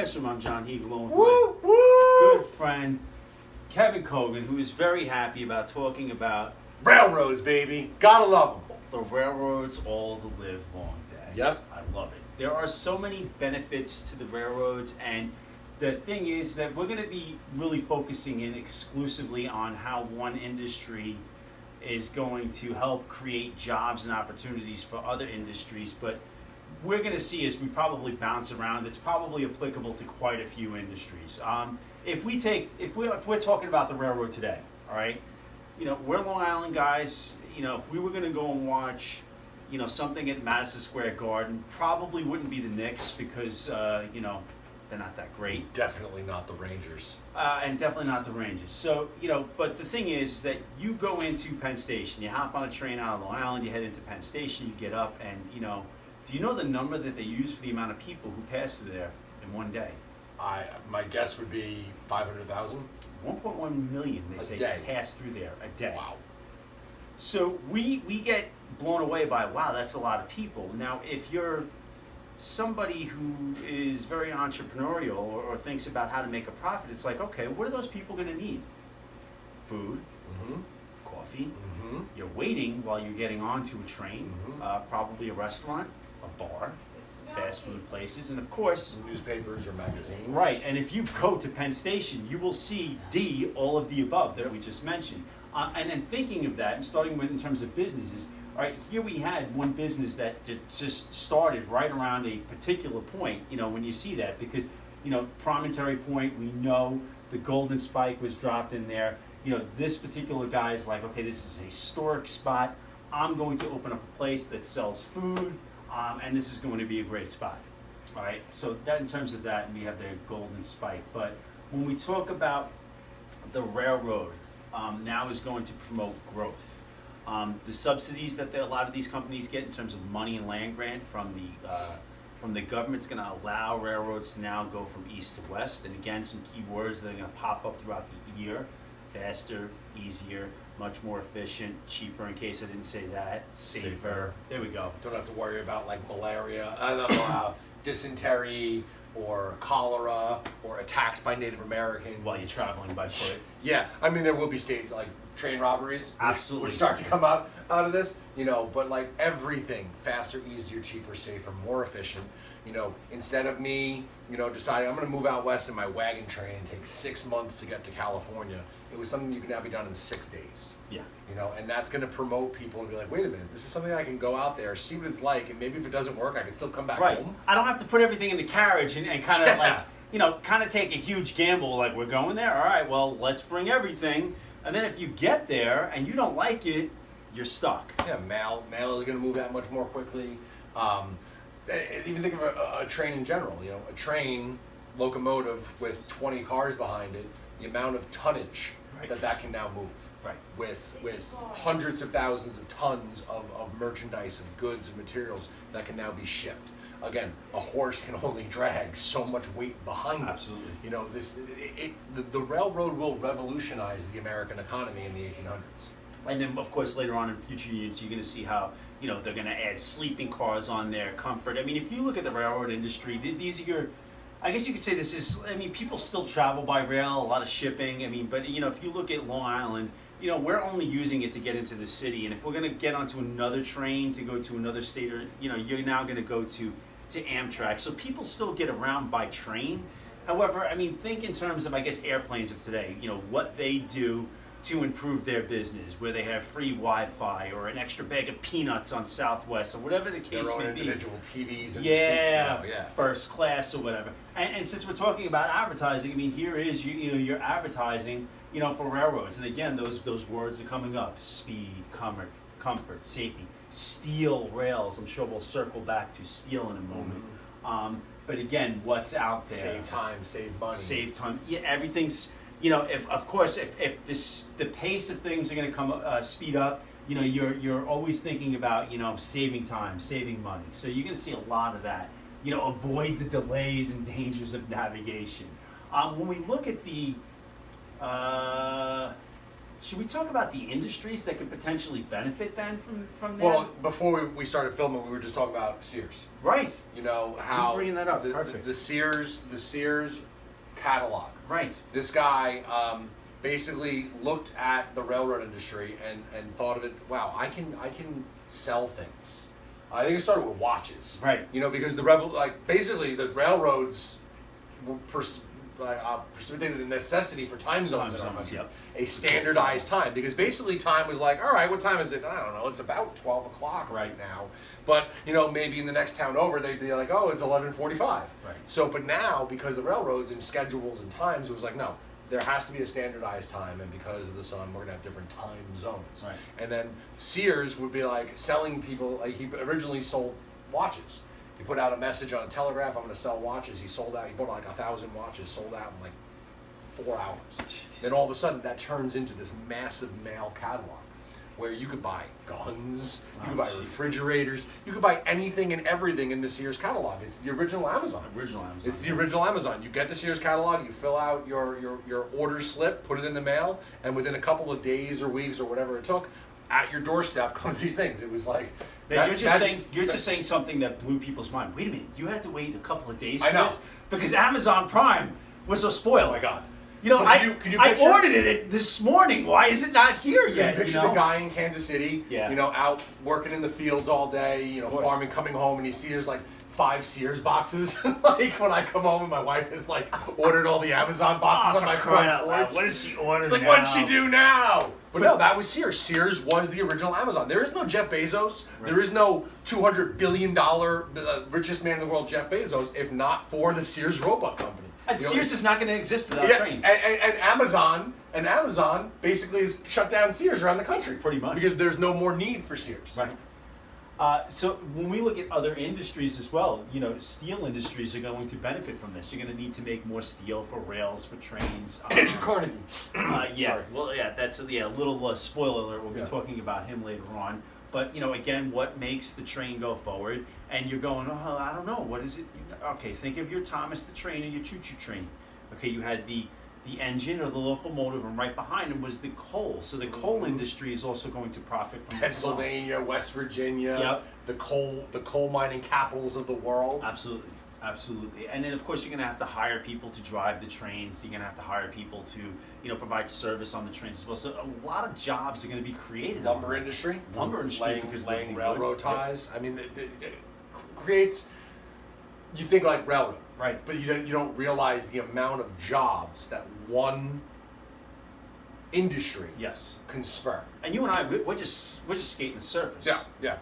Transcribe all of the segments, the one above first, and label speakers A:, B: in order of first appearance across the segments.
A: Classroom. I'm John Heath, along with
B: Woo,
A: my
B: woo!
A: good friend Kevin Cogan, who is very happy about talking about
B: Railroads, baby. Gotta love them.
A: the railroads all the live long day.
B: Yep.
A: I love it. There are so many benefits to the railroads, and the thing is that we're going to be really focusing in exclusively on how one industry is going to help create jobs and opportunities for other industries, but we're going to see as we probably bounce around, it's probably applicable to quite a few industries. If we're talking about the railroad today, all right, we're Long Island guys. If we were going to go and watch, something at Madison Square Garden, probably wouldn't be the Knicks because, they're not that great.
B: Definitely not the Rangers.
A: And definitely not the Rangers. So, but the thing is that you go into Penn Station, you hop on a train out of Long Island, you head into Penn Station, you get up, and, do you know the number that they use for the amount of people who pass through there in one day?
B: My guess would be 500,000.
A: 1.1 million, they say,
B: day.
A: pass through there a day.
B: Wow.
A: So we get blown away by, wow, that's a lot of people. Now, if you're somebody who is very entrepreneurial or thinks about how to make a profit, it's like, okay, what are those people going to need? Food, coffee, you're waiting while you're getting onto a train, probably a restaurant, a bar, fast food places, and of course
B: newspapers or magazines.
A: Right, and if you go to Penn Station, you will see all of the above that we just mentioned. And then thinking of that and starting with in terms of businesses, all right, here we had one business that just started right around a particular point, when you see that, because, Promontory Point, we know the Golden Spike was dropped in there. This particular guy is like, okay, this is a historic spot. I'm going to open up a place that sells food, and this is going to be a great spot. All right, so that in terms of that, and we have the Golden Spike. But when we talk about the railroad, now is going to promote growth. The subsidies that a lot of these companies get in terms of money and land grant from the government is going to allow railroads to now go from east to west. And again, some key words that are going to pop up throughout the year: faster, easier, much more efficient, cheaper, in case I didn't say that, safer. There we go.
B: Don't have to worry about like malaria, dysentery, or cholera, or attacks by Native Americans
A: While you're traveling by foot.
B: Yeah, I mean there will be train robberies.
A: Absolutely.
B: Which start to come out of this, but like everything, faster, easier, cheaper, safer, more efficient. Instead of me, deciding I'm going to move out west in my wagon train and take 6 months to get to California, it was something you can now be done in 6 days.
A: Yeah.
B: And that's going to promote people and be like, wait a minute, this is something I can go out there, see what it's like, and maybe if it doesn't work, I can still come back home.
A: I don't have to put everything in the carriage and kind of kind of take a huge gamble. Like, we're going there, all right, well, let's bring everything. And then if you get there and you don't like it, you're stuck.
B: Yeah, mail is going to move that much more quickly. Even think of a train in general. A train locomotive with 20 cars behind it, the amount of tonnage that can now move.
A: Right.
B: With hundreds of thousands of tons of merchandise, of goods, and materials that can now be shipped. Again, a horse can only drag so much weight behind it.
A: Absolutely.
B: The railroad will revolutionize the American economy in the 1800s.
A: And then, of course, later on in future units, you're going to see how, they're going to add sleeping cars on there, comfort. I mean, if you look at the railroad industry, these are I guess you could say this is, people still travel by rail, a lot of shipping. But, if you look at Long Island, we're only using it to get into the city. And if we're going to get onto another train to go to another state, or, you're now going to go to Amtrak. So people still get around by train. However, think in terms of, airplanes of today, what they do to improve their business, where they have free Wi-Fi or an extra bag of peanuts on Southwest or whatever the case
B: may be. Their own individual TVs and seats now,
A: first class or whatever. And since we're talking about advertising, here is you're advertising, for railroads. And again, those words are coming up: speed, comfort, safety, steel rails. I'm sure we'll circle back to steel in a moment. But again, what's out there?
B: Save time, save money.
A: Save time. Yeah, everything's. If the pace of things are going to come speed up, you're always thinking about saving time, saving money. So you're going to see a lot of that. Avoid the delays and dangers of navigation. When we look at the Should we talk about the industries that could potentially benefit then from that?
B: Well, before we started filming, we were just talking about Sears.
A: Right.
B: You know how
A: bringing that up.
B: The,
A: Perfect.
B: the Sears catalog.
A: Right.
B: This guy basically looked at the railroad industry and thought of it. Wow, I can sell things. I think it started with watches.
A: Right.
B: You know, because basically the railroads were precipitated the necessity for time zones in our country.
A: Yep.
B: A standardized time, because basically time was like, all right, what time is it? I don't know, it's about 12 o'clock right now. But, you know, maybe in the next town over, they'd be like, oh, it's 11:45.
A: Right.
B: So, but now, because the railroads and schedules and times, it was like, no, there has to be a standardized time, and because of the sun, we're gonna have different time zones.
A: Right.
B: And then Sears would be like selling people, like he originally sold watches. He put out a message on a telegraph, I'm going to sell watches. He sold out, he bought like 1,000 watches, sold out in like 4 hours.
A: Jeez.
B: Then all of a sudden that turns into this massive mail catalog where you could buy guns, you could buy refrigerators, you could buy anything and everything in the Sears catalog. It's the original Amazon. It's the original Amazon. You get the Sears catalog, you fill out your order slip, put it in the mail, and within a couple of days or weeks or whatever it took, at your doorstep comes these things. It was like
A: you're just saying something that blew people's mind. Wait a minute, you had to wait a couple of days for this because Amazon Prime was so spoiled.
B: Oh my God!
A: You know,
B: Can you
A: I
B: picture,
A: ordered it this morning. Why is it not here yet?
B: Can you picture the guy in Kansas City,
A: Yeah.
B: you know, out working in the fields all day, you know, farming, coming home, and he sees like 5 Sears boxes. Like when I come home and my wife has like ordered all the Amazon boxes on my front porch.
A: What does she order?
B: It's like, what'd she do now? But no, that was Sears. Sears was the original Amazon. There is no Jeff Bezos. Right. There is no $200 billion, the richest man in the world, Jeff Bezos, if not for the Sears Roebuck Company.
A: And Sears is not going to exist without trains.
B: And Amazon basically has shut down Sears around the country.
A: Pretty much.
B: Because there's no more need for Sears.
A: Right. So when we look at other industries as well, you know, steel industries are going to benefit from this. You're going to need to make more steel for rails, for trains.
B: Andrew Carnegie.
A: Yeah.
B: Sorry.
A: Well, yeah. That's a little spoiler alert. We'll be talking about him later on. But you know, again, what makes the train go forward? And you're going, oh, I don't know. What is it? Okay, think of your Thomas the Train or your choo-choo train. Okay, you had the engine or the locomotive, and right behind them was the coal. So the coal industry is also going to profit from
B: Pennsylvania, West Virginia,
A: Yep.
B: the coal mining capitals of the world.
A: Absolutely. Absolutely. And then, of course, you're going to have to hire people to drive the trains. You're going to have to hire people to, you know, provide service on the trains as well. So a lot of jobs are going to be created.
B: Lumber industry. Laying railroad ties. I mean, it creates, you think like railroad.
A: Right.
B: But you don't realize the amount of jobs that one industry can spur.
A: And you and I, we're just skating the surface.
B: Yeah.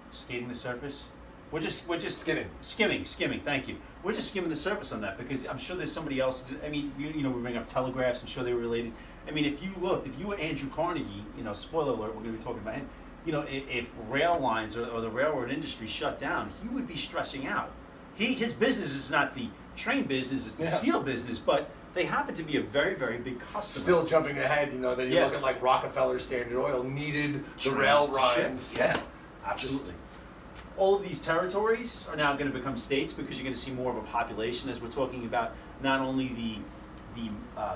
A: Skating the surface. We're just
B: skimming.
A: Thank you. We're just skimming the surface on that because I'm sure there's somebody else. I mean, you know, we bring up telegraphs. I'm sure they were related. I mean, if you were Andrew Carnegie, you know, spoiler alert, we're going to be talking about him. You know, if rail lines or the railroad industry shut down, he would be stressing out. His business is not the train business; it's the steel business, but they happen to be a very, very big customer.
B: Still jumping ahead, you know, then you look at like Rockefeller, Standard Oil needed the rail lines.
A: Yeah, absolutely. All of these territories are now going to become states because you're going to see more of a population as we're talking about not only the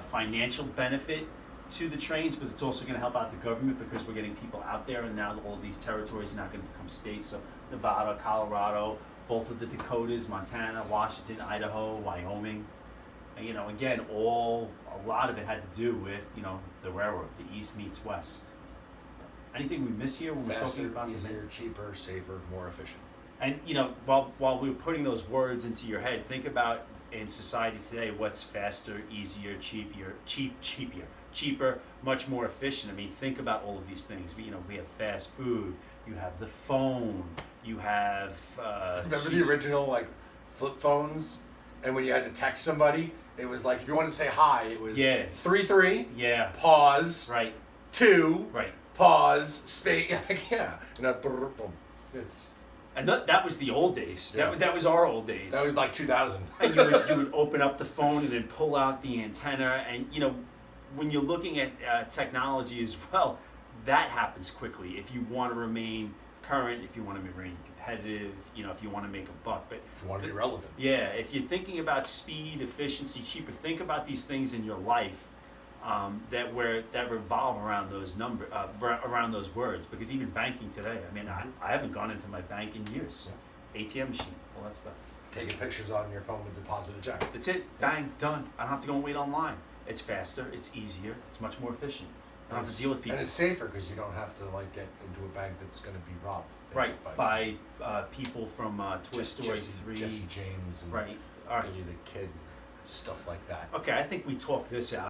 A: financial benefit to the trains, but it's also going to help out the government because we're getting people out there, and now all of these territories are now going to become states. So Nevada, Colorado, both of the Dakotas, Montana, Washington, Idaho, Wyoming. And, you know, again, a lot of it had to do with, you know, the railroad, the East meets West. Anything we miss here when we're talking about
B: easier, cheaper, safer, more efficient.
A: And you know, while we were putting those words into your head, think about in society today what's faster, easier, cheaper, much more efficient. I mean, think about all of these things. We have fast food. You have the phone. You have.
B: Remember the original like flip phones, and when you had to text somebody, it was like if you wanted to say hi, it was 3-3.
A: Yeah.
B: Pause.
A: Right.
B: 2.
A: Right.
B: Pause, space, yeah.
A: And that was the old days.
B: Yeah.
A: That was our old days.
B: That was like 2000.
A: And you would open up the phone and then pull out the antenna. And, you know, when you're looking at technology as well, that happens quickly. If you want to remain current, if you want to remain competitive, you know, if you want to make a buck. But
B: if you want to be relevant.
A: Yeah, if you're thinking about speed, efficiency, cheaper, think about these things in your life. that revolve around those around those words. Because even banking today, I mean, I haven't gone into my bank in years. ATM machine, all that stuff.
B: Taking pictures on your phone with deposit a check.
A: That's it. Bang, done. I don't have to go and wait online. It's faster. It's easier. It's much more efficient. I don't have to deal with people.
B: And it's safer because you don't have to like get into a bank that's going to be robbed.
A: Right, by people from Toy Story 3.
B: Jesse James and
A: Right. All right.
B: Billy the Kid, stuff like that.
A: Okay, I think we talked this out.